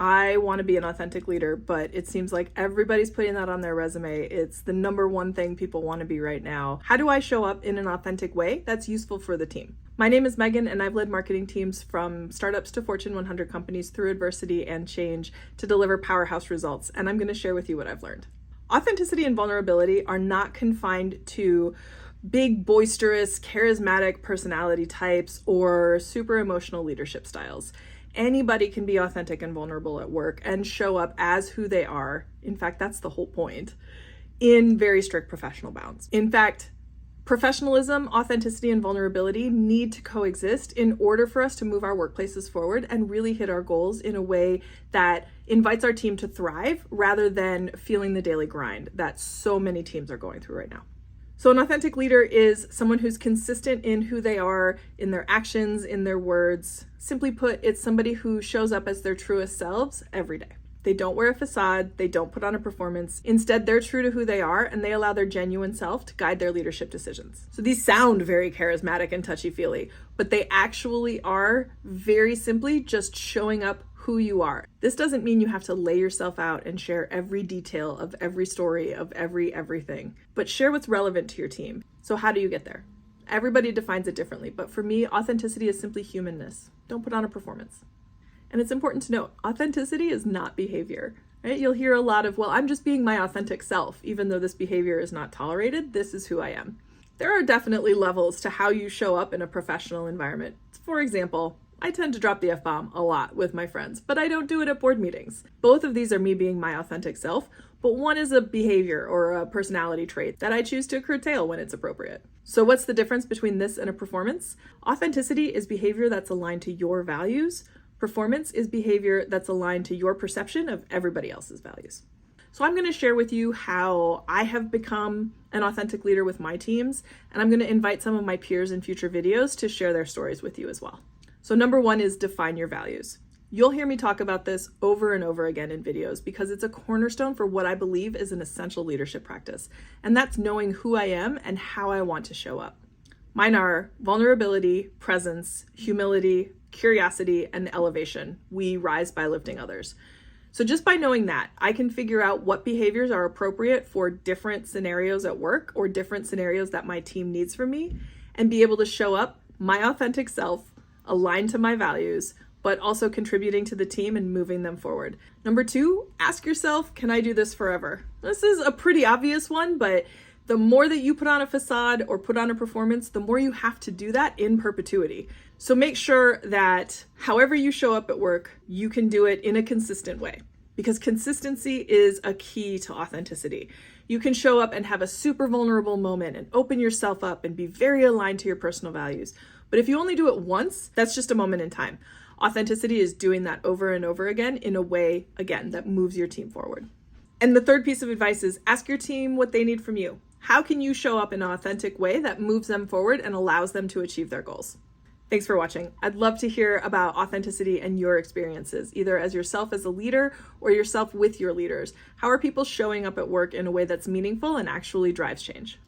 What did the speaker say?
I want to be an authentic leader, but it seems like everybody's putting that on their resume. It's the number one thing people want to be right now. How do I show up in an authentic way that's useful for the team? My name is Megan, and I've led marketing teams from startups to Fortune 100 companies through adversity and change to deliver powerhouse results, and I'm going to share with you what I've learned. Authenticity and vulnerability are not confined to big, boisterous, charismatic personality types or super emotional leadership styles. Anybody can be authentic and vulnerable at work and show up as who they are. In fact, that's the whole point, in very strict professional bounds. In fact, professionalism, authenticity, and vulnerability need to coexist in order for us to move our workplaces forward and really hit our goals in a way that invites our team to thrive rather than feeling the daily grind that so many teams are going through right now. So an authentic leader is someone who's consistent in who they are, in their actions, in their words. Simply put, it's somebody who shows up as their truest selves every day. They don't wear a facade, they don't put on a performance. Instead, they're true to who they are and they allow their genuine self to guide their leadership decisions. So these sound very charismatic and touchy-feely, but they actually are very simply just showing up who you are. This doesn't mean you have to lay yourself out and share every detail of every story of everything, but share what's relevant to your team. So how do you get there? Everybody defines it differently, but for me, authenticity is simply humanness. Don't put on a performance. And it's important to note, authenticity is not behavior, right? You'll hear a lot of, well, I'm just being my authentic self, even though this behavior is not tolerated. This is who I am. There are definitely levels to how you show up in a professional environment. For example, I tend to drop the F-bomb a lot with my friends, but I don't do it at board meetings. Both of these are me being my authentic self, but one is a behavior or a personality trait that I choose to curtail when it's appropriate. So what's the difference between this and a performance? Authenticity is behavior that's aligned to your values. Performance is behavior that's aligned to your perception of everybody else's values. So I'm going to share with you how I have become an authentic leader with my teams, and I'm going to invite some of my peers in future videos to share their stories with you as well. So number one is define your values. You'll hear me talk about this over and over again in videos because it's a cornerstone for what I believe is an essential leadership practice, and that's knowing who I am and how I want to show up. Mine are vulnerability, presence, humility, curiosity, and elevation. We rise by lifting others. So just by knowing that, I can figure out what behaviors are appropriate for different scenarios at work or different scenarios that my team needs from me and be able to show up my authentic self, aligned to my values, but also contributing to the team and moving them forward. Number two, ask yourself, can I do this forever? This is a pretty obvious one, but the more that you put on a facade or put on a performance, the more you have to do that in perpetuity. So make sure that however you show up at work, you can do it in a consistent way, because consistency is a key to authenticity. You can show up and have a super vulnerable moment and open yourself up and be very aligned to your personal values. But if you only do it once, that's just a moment in time. Authenticity is doing that over and over again in a way, again, that moves your team forward. And the third piece of advice is ask your team what they need from you. How can you show up in an authentic way that moves them forward and allows them to achieve their goals? Thanks for watching. I'd love to hear about authenticity and your experiences, either as yourself as a leader or yourself with your leaders. How are people showing up at work in a way that's meaningful and actually drives change?